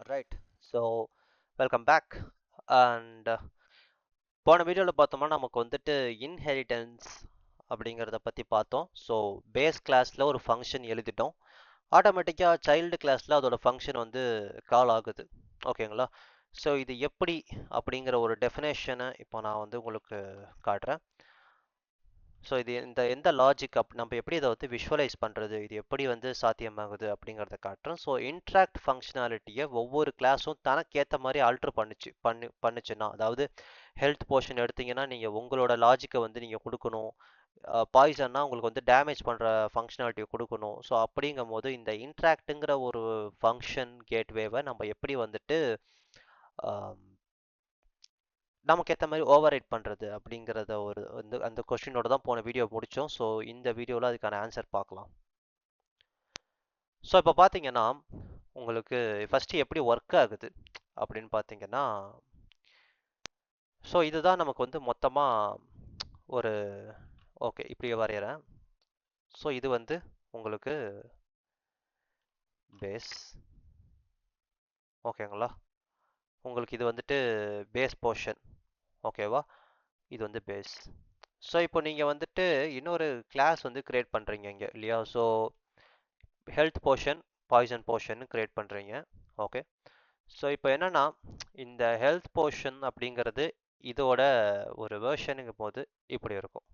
Right. So, welcome back. And போன வீடியோவில் பார்த்தோம்னா நமக்கு வந்துட்டு இன்ஹெரிட்டன்ஸ் அப்படிங்கிறத பற்றி பார்த்தோம். ஸோ பேஸ் கிளாஸில் ஒரு ஃபங்க்ஷன் எழுதிட்டோம். ஆட்டோமேட்டிக்காக சைல்டு கிளாஸில் அதோட ஃபங்க்ஷன் வந்து கால் ஆகுது. ஓகேங்களா? ஸோ இது எப்படி அப்படிங்கிற ஒரு டெஃபினேஷனை இப்போ நான் வந்து உங்களுக்கு காட்டுறேன். ஸோ இது எந்த லாஜிக் நம்ம எப்படி இதை வந்து விஷுவலைஸ் பண்ணுறது, இது எப்படி வந்து சாத்தியமாகுது அப்படிங்கிறத காட்டுறோம். ஸோ இன்ட்ராக்ட் ஃபங்க்ஷனாலிட்டியை ஒவ்வொரு கிளாஸும் தனக்கேற்ற மாதிரி ஆல்ட்ரு பண்ணுச்சுன்னா, அதாவது ஹெல்த் போர்ஷன் எடுத்தீங்கன்னா நீங்கள் உங்களோட லாஜிக்கை வந்து நீங்கள் கொடுக்கணும். பாய்சன்னா உங்களுக்கு வந்து டேமேஜ் பண்ணுற ஃபங்க்ஷனாலிட்டியை கொடுக்கணும். ஸோ அப்படிங்கும் போது இந்த இன்ட்ராக்ட்டுங்கிற ஒரு ஃபங்க்ஷன் கேட்வேவை நம்ம எப்படி வந்துட்டு நமக்கு ஏற்ற மாதிரி ஓவர் ரைட் பண்ணுறது அப்படிங்கிறத ஒரு அந்த கொஸ்டினோட தான் போன வீடியோ முடித்தோம். ஸோ இந்த வீடியோவில் அதுக்கான ஆன்சர் பார்க்கலாம். ஸோ இப்போ பார்த்தீங்கன்னா உங்களுக்கு ஃபஸ்ட்டு எப்படி ஒர்க் ஆகுது அப்படின்னு பார்த்தீங்கன்னா, ஸோ இதுதான் நமக்கு வந்து மொத்தமாக ஒரு ஓகே இப்படியே வரைகிறேன். ஸோ இது வந்து உங்களுக்கு பேஸ். ஓகேங்களா? உங்களுக்கு இது வந்துட்டு பேஸ் போர்ஷன். ஓகேவா? இது வந்து பேஸ். ஸோ இப்போ நீங்கள் வந்துட்டு இன்னொரு கிளாஸ் வந்து கிரியேட் பண்ணுறீங்க இங்கே இல்லையா? So health portion, poison portion create பண்ணுறீங்க. ஓகே. ஸோ இப்போ என்னன்னா இந்த ஹெல்த் போர்ஷன் அப்படிங்கிறது இதோட ஒரு வேர்ஷனுங்கும் போது இப்படி இருக்கும்.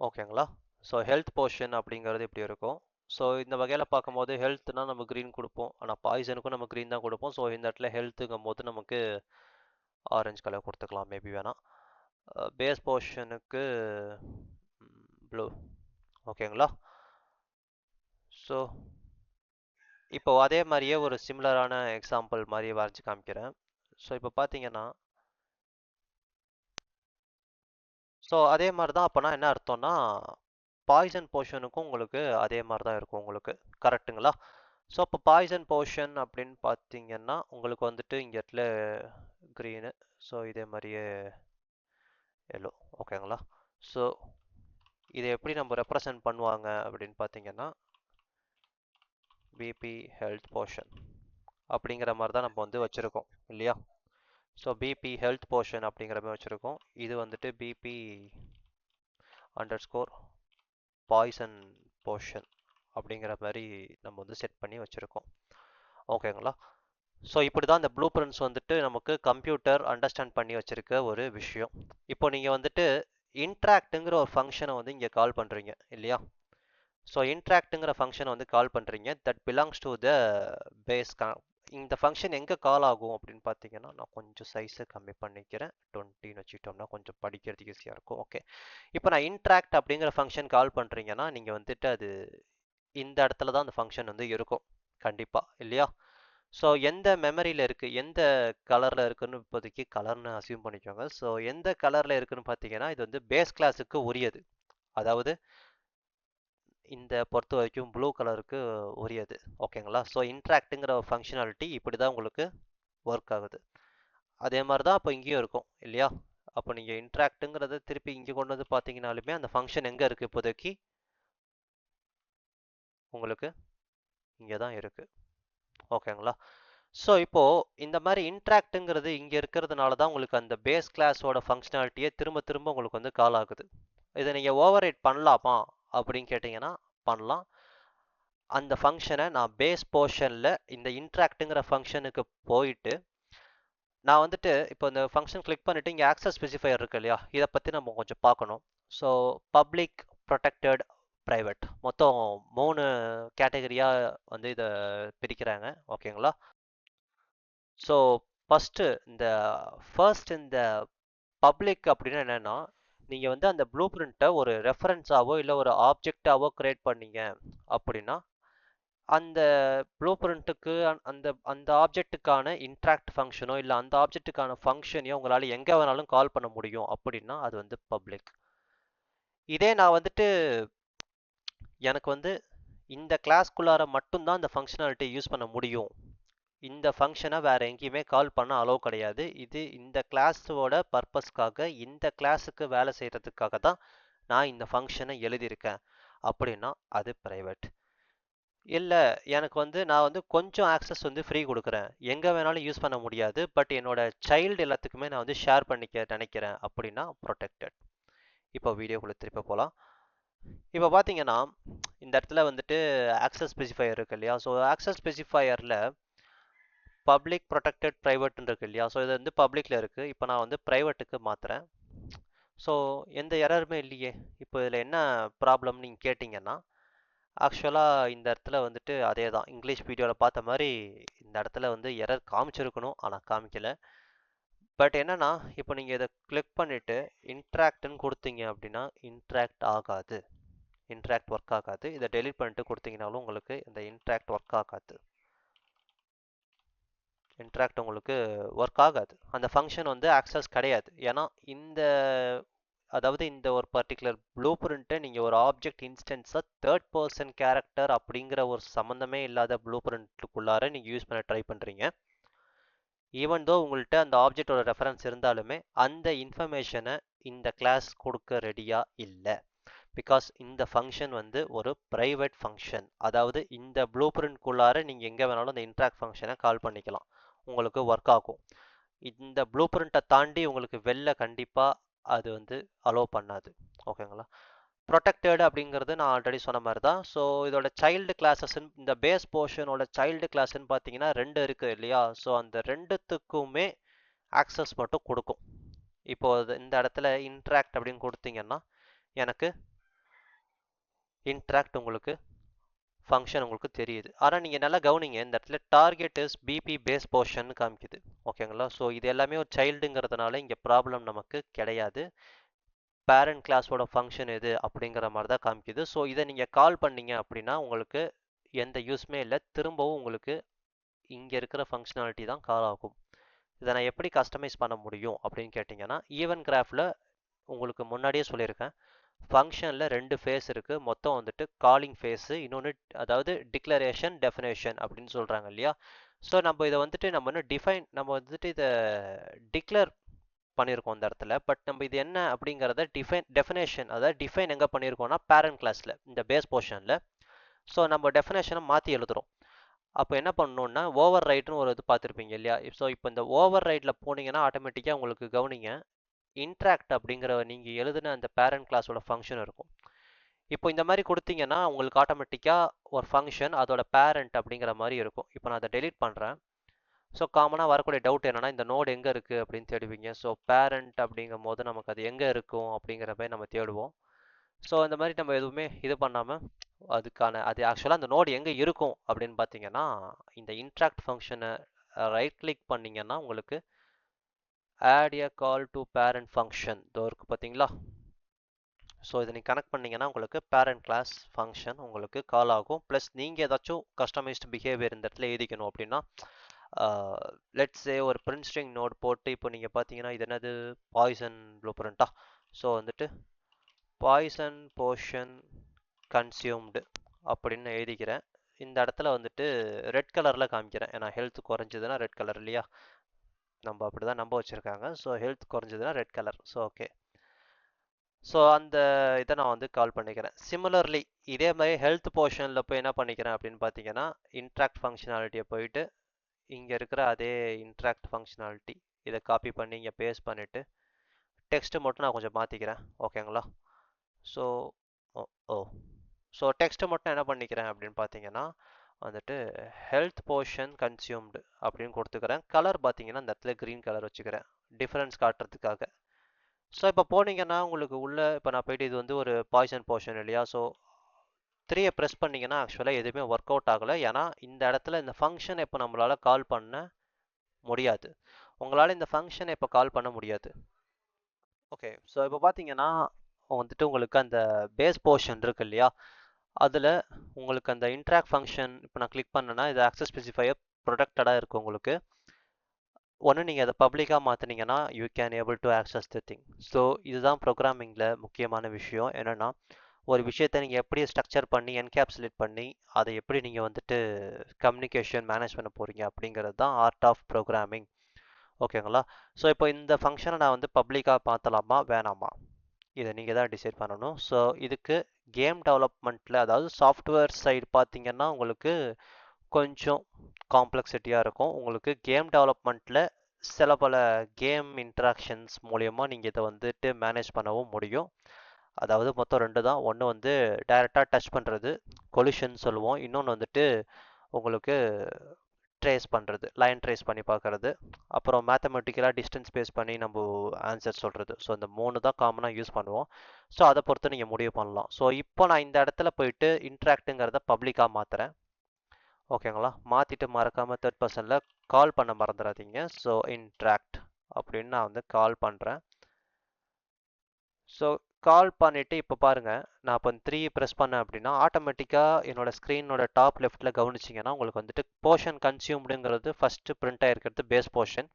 ஓகேங்களா? ஸோ ஹெல்த் போர்ஷன் அப்படிங்கிறது இப்படி இருக்கும். ஸோ இந்த வகையில் பார்க்கும்போது ஹெல்த்னா நம்ம க்ரீன் கொடுப்போம், ஆனால் பாய்சனுக்கும் நம்ம க்ரீன் தான் கொடுப்போம். ஸோ இந்த இடத்துல ஹெல்த்துங்கும் போது நமக்கு ஆரஞ்சு கலர் கொடுத்துக்கலாம், மேபி வேணாம். பேஸ் போர்ஷனுக்கு ப்ளூ. ஓகேங்களா? ஸோ இப்போ அதே மாதிரியே ஒரு சிமிலரான எக்ஸாம்பிள் மாதிரி வரைஞ்சி காமிக்கிறேன். ஸோ இப்போ பார்த்தீங்கன்னா ஸோ அதே மாதிரி தான். அப்போனா என்ன அர்த்தம்னா பாய்சன் போர்ஷனுக்கும் உங்களுக்கு அதே மாதிரி தான் இருக்கும் உங்களுக்கு. கரெக்டுங்களா? ஸோ அப்போ பாய்சன் போர்ஷன் அப்படின்னு பார்த்தீங்கன்னா உங்களுக்கு வந்துட்டு இங்கே இடத்துல க்ரீனு, ஸோ இதே மாதிரியே எல்லோ. ஓகேங்களா? ஸோ இதை எப்படி நம்ம ரெப்ரசன்ட் பண்ணுவாங்க அப்படின்னு பார்த்தீங்கன்னா பிபி ஹெல்த் போர்ஷன் அப்படிங்கிற மாதிரி தான் நம்ம வந்து வச்சுருக்கோம் இல்லையா? ஸோ பிபி ஹெல்த் போர்ஷன் அப்படிங்கிற மாதிரி வச்சுருக்கோம். இது வந்துட்டு பிபி அண்டர்ஸ்கோர் பாய்சன் போர்ஷன் அப்படிங்கிற மாதிரி நம்ம வந்து செட் பண்ணி வச்சுருக்கோம். ஓகேங்களா? ஸோ இப்படி தான் இந்த ப்ளூ பிரிண்ட்ஸ் வந்துட்டு நமக்கு கம்ப்யூட்டர் அண்டர்ஸ்டாண்ட் பண்ணி வச்சுருக்க ஒரு விஷயம். இப்போ நீங்கள் வந்துட்டு இன்ட்ராக்ட்டுங்கிற ஒரு ஃபங்க்ஷனை வந்து இங்கே கால் பண்ணுறீங்க இல்லையா? ஸோ இன்ட்ராக்ட்டுங்கிற ஃபங்க்ஷனை வந்து கால் பண்ணுறீங்க. That belongs to the base. இந்த ஃபங்க்ஷன் எங்கே கால் ஆகும் அப்படின்னு பார்த்தீங்கன்னா, நான் கொஞ்சம் சைஸை கம்மி பண்ணிக்கிறேன். 20ன்னு வச்சுக்கிட்டோம்னா கொஞ்சம் படிக்கிறதுக்கு ஈஸியாக இருக்கும். ஓகே. இப்போ நான் இன்ட்ராக்ட் அப்படிங்கிற ஃபங்க்ஷன் கால் பண்ணுறீங்கன்னா நீங்கள் வந்துட்டு அது இந்த இடத்துல தான் அந்த ஃபங்க்ஷன் வந்து இருக்கும் கண்டிப்பாக இல்லையா? ஸோ எந்த மெமரியில் இருக்குது, எந்த கலரில் இருக்குன்னு இப்போதைக்கு கலர்னு அசியூம் பண்ணிக்கோங்க. ஸோ எந்த கலரில் இருக்குன்னு பார்த்தீங்கன்னா இது வந்து பேஸ் கிளாஸுக்கு உரியது. அதாவது இந்த பொறுத்த வரைக்கும் ப்ளூ கலருக்கு உரியது. ஓகேங்களா? ஸோ இன்ட்ராக்ட்டுங்கிற ஃபங்க்ஷனாலிட்டி இப்படி தான் உங்களுக்கு ஒர்க் ஆகுது. அதே மாதிரி தான் அப்போ இங்கேயும் இருக்கும் இல்லையா? அப்போ நீங்கள் இன்ட்ராக்ட்டுங்கிறத திருப்பி இங்கே கொண்டு வந்து பார்த்தீங்கனாலுமே அந்த ஃபங்க்ஷன் எங்கே இருக்குது இப்போதைக்கு உங்களுக்கு இங்கே தான் இருக்குது. ஓகேங்களா? ஸோ இப்போது இந்த மாதிரி இன்ட்ராக்ட்டுங்கிறது இங்கே இருக்கிறதுனால தான் உங்களுக்கு அந்த பேஸ் கிளாஸோட ஃபங்க்ஷனாலிட்டியே திரும்ப திரும்ப உங்களுக்கு வந்து கால் ஆகுது. இதை நீங்கள் ஓவர் ரைட் பண்ணலாமா அப்படின்னு கேட்டிங்கன்னா பண்ணலாம். அந்த ஃபங்க்ஷனை நான் பேஸ் போர்ஷனில் இந்த இன்ட்ராக்ட்டுங்கிற ஃபங்க்ஷனுக்கு போயிட்டு நான் வந்துட்டு இப்போ இந்த ஃபங்க்ஷன் கிளிக் பண்ணிவிட்டு இங்கே ஆக்சஸ் ஸ்பெசிஃபையர் இருக்கு இல்லையா? இதை பற்றி நம்ம கொஞ்சம் பார்க்கணும். ஸோ பப்ளிக், ப்ரொடெக்டட், ப்ரைவேட் மொத்தம் 3 கேட்டகரியாக வந்து இதை பிரிக்கிறாங்க. ஓகேங்களா? ஸோ ஃபர்ஸ்ட் இந்த பப்ளிக் அப்படின்னா என்னென்னா, நீங்கள் வந்து அந்த ப்ளூ பிரிண்ட்டை ஒரு ரெஃபரன்ஸாவோ இல்லை ஒரு ஆப்ஜெக்டாவோ க்ரியேட் பண்ணீங்க அப்படின்னா அந்த ப்ளூ பிரிண்ட்டுக்கு அந்த அந்த ஆப்ஜெக்ட்டுக்கான இன்ட்ராக்ட் ஃபங்க்ஷனோ இல்லை அந்த ஆப்ஜெக்ட்டுக்கான ஃபங்க்ஷனையோ உங்களால் எங்கே வேணாலும் கால் பண்ண முடியும் அப்படின்னா அது வந்து பப்ளிக். இதே நான் வந்துட்டு எனக்கு வந்து இந்த கிளாஸ்க்குள்ளார மட்டும்தான் இந்த ஃபங்க்ஷனாலிட்டி யூஸ் பண்ண முடியும், இந்த ஃபங்க்ஷனை வேறு எங்கேயுமே கால் பண்ண அலோவ் கிடையாது, இது இந்த கிளாஸோட பர்பஸ்க்காக இந்த கிளாஸுக்கு வேலை செய்கிறதுக்காக தான் நான் இந்த ஃபங்க்ஷனை எழுதியிருக்கேன் அப்படின்னா அது ப்ரைவேட். இல்லை எனக்கு வந்து நான் வந்து கொஞ்சம் ஆக்சஸ் வந்து ஃப்ரீ கொடுக்குறேன், எங்கே வேணாலும் யூஸ் பண்ண முடியாது, பட் என்னோட சைல்டு எல்லாத்துக்குமே நான் வந்து ஷேர் பண்ணிக்க நினைக்கிறேன் அப்படின்னா ப்ரொடெக்டட். இப்போ வீடியோக்குள்ளே திருப்பி போகலாம். இப்போ பார்த்தீங்கன்னா இந்த இடத்துல வந்துட்டு ஆக்சஸ் ஸ்பெசிஃபையர் இருக்கு இல்லையா? ஸோ ஆக்சஸ் ஸ்பெசிஃபையரில் பப்ளிக் ப்ரொடெக்டட் ப்ரைவேட்னு இருக்கு இல்லையா? ஸோ இது வந்து பப்ளிக்கில் இருக்குது, இப்போ நான் வந்து ப்ரைவேட்டுக்கு மாற்றுறேன். ஸோ எந்த எரருமே இல்லையே. இப்போ இதில் என்ன ப்ராப்ளம்னு நீங்கள் கேட்டிங்கன்னா, ஆக்சுவலாக இந்த இடத்துல வந்துட்டு அதே தான் இங்கிலீஷ் வீடியோவில் பார்த்த மாதிரி இந்த இடத்துல வந்து எரர் காமிச்சிருக்கணும், ஆனால் காமிக்கல. பட் என்னன்னா இப்போ நீங்கள் இதை கிளிக் பண்ணிவிட்டு இன்ட்ராக்ட்னு கொடுத்தீங்க அப்படின்னா இன்ட்ராக்ட் ஆகாது, இன்ட்ராக்ட் ஒர்க் ஆகாது. இதை டெலிட் பண்ணிட்டு கொடுத்தீங்கனாலும் உங்களுக்கு இந்த இன்ட்ராக்ட் ஒர்க் ஆகாது, இன்ட்ராக்ட் உங்களுக்கு ஒர்க் ஆகாது. அந்த ஃபங்க்ஷன் வந்து ஆக்சஸ் கிடையாது. ஏன்னா இந்த ஒரு பர்டிகுலர் ப்ளூ பிரிண்ட்டை நீங்கள் ஒரு ஆப்ஜெக்ட் இன்ஸ்டன்ஸை தேர்ட் பர்சன் கேரக்டர் அப்படிங்கிற ஒரு சம்மந்தமே இல்லாத ப்ளூ பிரிண்ட்டுக்குள்ளார நீங்கள் யூஸ் பண்ண ட்ரை பண்ணுறீங்க. ஈவன் தோ உங்கள்கிட்ட அந்த ஆப்ஜெக்டோட ரெஃபரன்ஸ் இருந்தாலுமே அந்த இன்ஃபர்மேஷனை இந்த கிளாஸ் கொடுக்க ரெடியாக இல்லை. பிகாஸ் இந்த ஃபங்க்ஷன் வந்து ஒரு ப்ரைவேட் ஃபங்க்ஷன். அதாவது இந்த ப்ளூ பிரிண்ட்குள்ளார நீங்கள் எங்கே வேணாலும் இந்த இன்ட்ராக்ட் ஃபங்க்ஷனை கால் பண்ணிக்கலாம், உங்களுக்கு ஒர்க் ஆகும். இந்த ப்ளூ பிரிண்ட்டை தாண்டி உங்களுக்கு வெளில கண்டிப்பாக அது வந்து அலோவ் பண்ணாது. ஓகேங்களா? ப்ரொடெக்டட் அப்படிங்கிறது நான் ஆல்ரெடி சொன்ன மாதிரி தான். ஸோ இதோட சைல்டு கிளாஸஸ்ன்னு இந்த பேஸ் போர்ஷனோட சைல்டு கிளாஸ்ன்னு பார்த்தீங்கன்னா 2 இருக்குது இல்லையா? ஸோ அந்த ரெண்டுத்துக்குமே ஆக்சஸ் மட்டும் கொடுக்கும். இப்போ இந்த இடத்துல இன்ட்ராக்ட் அப்படின்னு கொடுத்தீங்கன்னா எனக்கு இன்ட்ராக்ட் உங்களுக்கு ஃபங்க்ஷன் உங்களுக்கு தெரியுது. ஆனால் நீங்கள் நல்லா கவனிங்க, இந்த இடத்துல target is BB base portion காமிக்குது. ஓகேங்களா? ஸோ இது எல்லாமே ஒரு சைல்டுங்கிறதுனால இங்கே ப்ராப்ளம் நமக்கு கிடையாது. பேரண்ட் கிளாஸோட ஃபங்க்ஷன் எது அப்படிங்கிற மாதிரி தான் காமிக்குது. ஸோ இதை நீங்கள் கால் பண்ணீங்க அப்படின்னா உங்களுக்கு எந்த யூஸ்மே இல்லை, திரும்பவும் உங்களுக்கு இங்கே இருக்கிற ஃபங்க்ஷனாலிட்டி தான் கால் ஆகும். இதை நான் எப்படி கஸ்டமைஸ் பண்ண முடியும் அப்படின்னு கேட்டிங்கன்னா, ஈவன் கிராஃபில் உங்களுக்கு முன்னாடியே சொல்லியிருக்கேன், ஃபங்க்ஷனில் 2 ஃபேஸ் இருக்குது. மொத்தம் வந்துட்டு காலிங் ஃபேஸு, இன்னொன்று அதாவது டிக்ளரேஷன் டெஃபினேஷன் அப்படின்னு சொல்கிறாங்க இல்லையா? ஸோ நம்ம இதை வந்துட்டு நம்ம வந்துட்டு இதை டிக்ளேர் பண்ணியிருக்கோம் இந்த இடத்துல. பட் நம்ம இது என்ன அப்படிங்கிறத டெஃபினேஷன், அதாவது டிஃபைன் எங்கே பண்ணியிருக்கோம்னா பேரண்ட் கிளாஸில் இந்த பேஸ் போர்ஷனில். ஸோ நம்ம டெஃபினேஷனை மாற்றி எழுதுகிறோம். அப்போ என்ன பண்ணணும்னா ஓவர் ரைட்னு ஒரு இது பார்த்துருப்பீங்க இல்லையா? ஸோ இப்போ இந்த ஓவர் ரைட்டில் போனீங்கன்னா ஆட்டோமேட்டிக்காக உங்களுக்கு கவனிங்க, இன்ட்ராக்ட் அப்படிங்கிற நீங்கள் எழுதின அந்த பேரண்ட் கிளாஸோட ஃபங்க்ஷன் இருக்கும். இப்போ இந்த மாதிரி கொடுத்தீங்கன்னா உங்களுக்கு ஆட்டோமேட்டிக்காக ஒரு ஃபங்க்ஷன் அதோட பேரண்ட் அப்படிங்கிற மாதிரி இருக்கும். இப்போ நான் அதை டெலீட் பண்ணுறேன். ஸோ காமனாக வரக்கூடிய டவுட் என்னென்னா இந்த நோடு எங்கே இருக்குது அப்படின்னு தேடுவீங்க. ஸோ பேரண்ட் அப்படிங்கும் போது நமக்கு அது எங்கே இருக்கும் அப்படிங்கிற மாதிரி நம்ம தேடுவோம். ஸோ இந்த மாதிரி நம்ம எதுவுமே இது பண்ணாமல் அது ஆக்சுவலாக அந்த நோடு எங்கே இருக்கும் அப்படின்னு பார்த்தீங்கன்னா இந்த இன்ட்ராக்ட் ஃபங்க்ஷனை ரைட் கிளிக் பண்ணிங்கன்னா உங்களுக்கு add a call to parent function இதோ இருக்குது பார்த்தீங்களா? ஸோ இதை நீங்கள் கனெக்ட் பண்ணிங்கன்னா உங்களுக்கு பேரண்ட் கிளாஸ் ஃபங்க்ஷன் உங்களுக்கு கால் ஆகும். ப்ளஸ் நீங்கள் ஏதாச்சும் கஸ்டமைஸ்டு பிஹேவியர் இந்த இடத்துல எழுதிக்கணும் அப்படின்னா லெட்ஸே ஒரு பிரிண்ட் ஸ்ட்ரிங் நோட் போட்டு இப்போ நீங்கள் பார்த்தீங்கன்னா இது என்னது பாய்சன் ப்ளூ பிரிண்டா? ஸோ வந்துட்டு பாய்சன் போர்ஷன் கன்சியூம்டு அப்படின்னு எழுதிக்கிறேன். இந்த இடத்துல வந்துட்டு ரெட் கலரில் காமிக்கிறேன், ஏன்னா ஹெல்த் குறைஞ்சதுன்னா ரெட் கலர் இல்லையா? நம்ம அப்படி தான் நம்ப வச்சுருக்காங்க. ஸோ ஹெல்த் குறைஞ்சதுன்னா red colour. So okay, so அந்த இதை நான் வந்து கால் பண்ணிக்கிறேன். சிமிலர்லி இதே மாதிரி ஹெல்த் போர்ஷனில் போய் என்ன பண்ணிக்கிறேன் அப்படின்னு பார்த்தீங்கன்னா இன்ட்ராக்ட் ஃபங்க்ஷனாலிட்டியை போயிட்டு இங்கே இருக்கிற அதே இன்ட்ராக்ட் ஃபங்க்ஷனாலிட்டி இதை காப்பி பண்ணி இங்கே பேஸ்ட் பண்ணிவிட்டு டெக்ஸ்ட்டு மட்டும் நான் கொஞ்சம் மாற்றிக்கிறேன். ஓகேங்களா? ஸோ ஓ ஸோ டெக்ஸ்ட்டு மட்டும் என்ன பண்ணிக்கிறேன் அப்படின்னு பார்த்தீங்கன்னா வந்துட்டு ஹெல்த் போர்ஷன் கன்சியூம்டு அப்படின்னு கொடுத்துக்கிறேன். கலர் பார்த்தீங்கன்னா இந்த இடத்துல க்ரீன் கலர் வச்சுக்கிறேன் டிஃப்ரென்ஸ் காட்டுறதுக்காக. ஸோ இப்போ போனீங்கன்னா உங்களுக்கு உள்ளே இப்போ நான் போயிட்டு இது வந்து ஒரு பாய்சன் போர்ஷன் இல்லையா? ஸோ 3 ப்ரெஸ் பண்ணிங்கன்னா ஆக்சுவலாக எதுவுமே ஒர்க் அவுட் ஆகலை, ஏன்னா இந்த இடத்துல இந்த ஃபங்க்ஷன் இப்போ நம்மளால் கால் பண்ண முடியாது. உங்களால் இந்த ஃபங்க்ஷனை இப்போ கால் பண்ண முடியாது. ஓகே, ஸோ இப்போ பார்த்தீங்கன்னா வந்துட்டு உங்களுக்கு அந்த பேஸ் போர்ஷன் இருக்கு இல்லையா? அதில் உங்களுக்கு அந்த இன்ட்ராக்ட் ஃபங்க்ஷன் இப்போ நான் கிளிக் பண்ணேன்னா இது ஆக்சஸ் ஸ்பெசிஃபையர் ப்ரொடெக்டடாக இருக்குது உங்களுக்கு. ஒன்று நீங்கள் அதை பப்ளிக்காக மாற்றினீங்கன்னா you can able to access the thing. So இதுதான் ப்ரோக்ராமிங்கில் முக்கியமான விஷயம். என்னென்னா ஒரு விஷயத்தை நீங்கள் எப்படி ஸ்ட்ரக்சர் பண்ணி என்கேப்சுலேட் பண்ணி அதை எப்படி நீங்கள் வந்துட்டு கம்யூனிகேஷன் மேனேஜ் பண்ண போகிறீங்க அப்படிங்கிறது தான் ஆர்ட் ஆஃப் ப்ரோக்ராமிங். ஓகேங்களா? ஸோ இப்போ இந்த ஃபங்க்ஷனை நான் வந்து பப்ளிக்காக மாற்றலாமா வேணாமா? இதை நீங்கள் தான் டிசைட் பண்ணணும். ஸோ இதுக்கு கேம் டெவலப்மெண்ட்டில், அதாவது சாஃப்ட்வேர் சைடு பார்த்தீங்கன்னா உங்களுக்கு கொஞ்சம் காம்ப்ளெக்சிட்டியாக இருக்கும். உங்களுக்கு கேம் டெவலப்மெண்ட்டில் சில பல கேம் இன்ட்ராக்ஷன்ஸ் மூலயமா நீங்கள் இதை வந்துட்டு மேனேஜ் பண்ணவும் முடியும். அதாவது மொத்தம் ரெண்டு தான். ஒன்று வந்து டைரெக்டாக டச் பண்ணுறது, கொலிஷன் சொல்லுவோம். இன்னொன்று வந்துட்டு உங்களுக்கு ட்ரேஸ் பண்ணுறது, லைன் ட்ரேஸ் பண்ணி பார்க்குறது, அப்புறம் மேத்தமெட்டிக்கலாக டிஸ்டன்ஸ் பேஸ் பண்ணி நம்ம ஆன்சர் சொல்கிறது. ஸோ இந்த 3 தான் காமனாக யூஸ் பண்ணுவோம். ஸோ அதை பொறுத்து நீங்கள் முடிவு பண்ணலாம். ஸோ இப்போ நான் இந்த இடத்துல போயிட்டு இன்ட்ராக்ட்டுங்கிறத பப்ளிக்காக மாற்றுறேன். ஓகேங்களா? மாற்றிட்டு மறக்காமல் தேர்ட் பர்சனில் கால் பண்ண மறந்துடாதீங்க. ஸோ இன்ட்ராக்ட் அப்படின்னு நான் வந்து கால் பண்ணுறேன். ஸோ கால் பண்ணிவிட்டு இப்போ பாருங்கள், நான் இப்போ 3 ப்ரெஸ் பண்ணேன் அப்படின்னா ஆட்டோமேட்டிக்காக என்னோட ஸ்க்ரீனோட டாப் லெஃப்ட்டில் கவனிச்சிங்கன்னா உங்களுக்கு வந்துட்டு போர்ஷன் கன்சியூம்டுங்கிறது ஃபஸ்ட்டு பிரிண்ட் ஆகிருக்கிறது பேஸ் போர்ஷன்.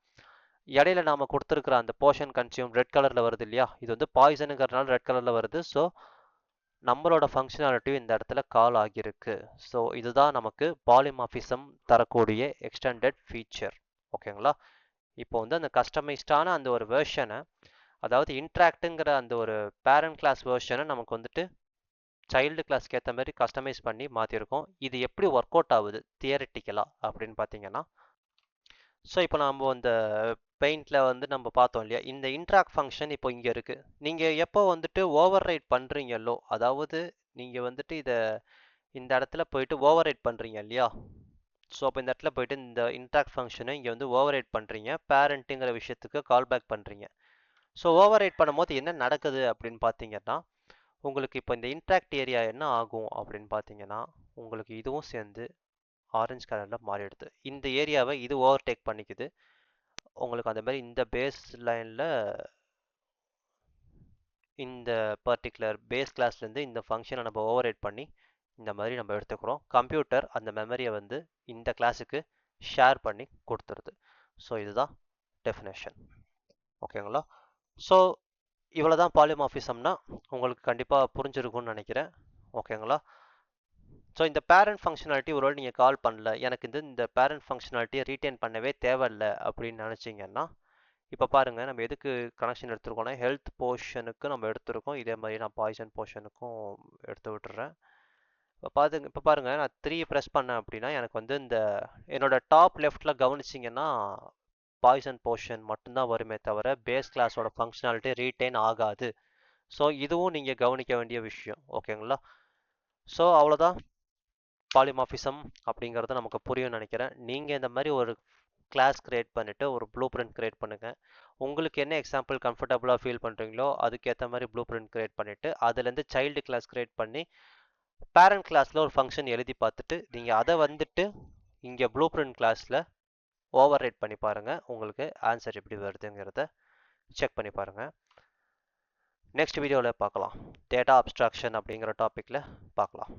இடையில நாம் கொடுத்துருக்குற அந்த போர்ஷன் கன்சியூம் ரெட் கலரில் வருது இல்லையா, இது வந்து பாய்சனுங்கிறதுனால ரெட் கலரில் வருது. ஸோ நம்மளோட ஃபங்க்ஷனாலிட்டியும் இந்த இடத்துல கால் ஆகியிருக்கு. ஸோ இதுதான் நமக்கு பாலிமார்ஃபிசம் தரக்கூடிய எக்ஸ்டெண்டட் ஃபீச்சர். ஓகேங்களா? இப்போ வந்து அந்த கஸ்டமைஸ்டான அந்த ஒரு வெர்ஷனை, அதாவது இன்ட்ராக்ட்டுங்கிற அந்த ஒரு பேரண்ட் கிளாஸ் வெர்ஷனை நமக்கு வந்துட்டு சைல்டு கிளாஸ்க்கு ஏற்ற மாதிரி கஸ்டமைஸ் பண்ணி மாற்றிருக்கோம். இது எப்படி ஒர்க் அவுட் ஆகுது தியரிட்டிக்கலாக அப்படின்னு பார்த்தீங்கன்னா, ஸோ இப்போ நம்ம இந்த பெயிண்டில் வந்து நம்ம பார்த்தோம் இல்லையா, இந்த இன்ட்ராக்ட் ஃபங்க்ஷன் இப்போ இங்கே இருக்குது. நீங்கள் எப்போ வந்துட்டு ஓவர் ரைட் பண்ணுறீங்களோ, அதாவது நீங்கள் வந்துட்டு இந்த இடத்துல போயிட்டு ஓவர் ரைட் பண்ணுறீங்க இல்லையா, ஸோ அப்போ இந்த இடத்துல போயிட்டு இந்த இன்ட்ராக்ட் ஃபங்க்ஷனை இங்கே வந்து ஓவர் ரைட் பண்ணுறீங்க, பேரண்ட்டுங்கிற விஷயத்துக்கு கால் பேக் பண்ணுறீங்க. ஸோ ஓவர் ரைட் பண்ணும்போது என்ன நடக்குது அப்படின்னு பார்த்தீங்கன்னா, உங்களுக்கு இப்போ இந்த இன்ட்ராக்ட் ஏரியா என்ன ஆகும் அப்படின்னு பார்த்தீங்கன்னா, உங்களுக்கு இதுவும் சேர்ந்து ஆரஞ்சு கலரில் மாறிடுது. இந்த ஏரியாவை இது ஓவர்டேக் பண்ணிக்குது. உங்களுக்கு அந்த மாதிரி இந்த பேஸ் லைனில் இந்த பர்டிகுலர் பேஸ் கிளாஸ்லேருந்து இந்த ஃபங்க்ஷனை நம்ம ஓவர் ரைட் பண்ணி இந்த மாதிரி நம்ம எடுத்துக்கிறோம். கம்ப்யூட்டர் அந்த மெமரியை வந்து இந்த கிளாஸுக்கு ஷேர் பண்ணி கொடுத்துருது. ஸோ இதுதான் டெஃபினேஷன். ஓகேங்களா? ஸோ இவ்வளோ தான் பாலிமார்ஃபிசம்னா உங்களுக்கு கண்டிப்பாக புரிஞ்சிருக்கும்னு நினைக்கிறேன். ஓகேங்களா? ஸோ இந்த பேரண்ட் ஃபங்க்ஷனாலிட்டி ஒருவேளை நீங்கள் கால் பண்ணல, எனக்கு இந்த பேரண்ட் ஃபங்க்ஷனாலிட்டியை ரீட்டைன் பண்ணவே தேவையில்லை அப்படின்னு நினச்சிங்கன்னா, இப்போ பாருங்கள் நம்ம எதுக்கு கனெக்ஷன் எடுத்துருக்கோம்னா ஹெல்த் போர்ஷனுக்கு நம்ம எடுத்துருக்கோம். இதே மாதிரி நான் பாய்சன் போர்ஷனுக்கும் எடுத்து விட்டுறேன். இப்போ பாருங்கள் நான் 3 ப்ரெஸ் பண்ணேன் அப்படின்னா எனக்கு வந்து இந்த என்னோட டாப் லெஃப்டில் கவனிச்சிங்கன்னா பாய்சன் போர்ஷன் மட்டும்தான் வருமே தவிர பேஸ் கிளாஸோட ஃபங்க்ஷனாலிட்டி ரீட்டைன் ஆகாது. ஸோ இதுவும் நீங்கள் கவனிக்க வேண்டிய விஷயம். ஓகேங்களா? ஸோ அவ்வளோதான் பாலிமார்ஃபிசம் அப்படிங்கிறது நமக்கு புரியும்னு நினைக்கிறேன். நீங்கள் இந்த மாதிரி ஒரு கிளாஸ் கிரியேட் பண்ணிவிட்டு ஒரு ப்ளூ பிரிண்ட் கிரியேட் பண்ணுங்கள். உங்களுக்கு என்ன எக்ஸாம்பிள் கம்ஃபர்டபுளாக ஃபீல் பண்ணுறீங்களோ அதுக்கேற்ற மாதிரி ப்ளூ பிரிண்ட் கிரியேட் பண்ணிவிட்டு அதுலேருந்து சைல்டு கிளாஸ் கிரியேட் பண்ணி பேரண்ட் கிளாஸில் ஒரு ஃபங்க்ஷன் எழுதி பார்த்துட்டு நீங்கள் அதை வந்துட்டு இங்கே ப்ளூ பிரிண்ட் கிளாஸில் ஓவர் ரைட் பண்ணி பாருங்கள். உங்களுக்கு ஆன்சர் எப்படி வருதுங்கிறத செக் பண்ணி பாருங்கள். நெக்ஸ்ட் வீடியோவில் பார்க்கலாம். டேட்டா அப்ஸ்ட்ராக்ஷன் அப்படிங்கிற டாப்பிக்கில் பார்க்கலாம்.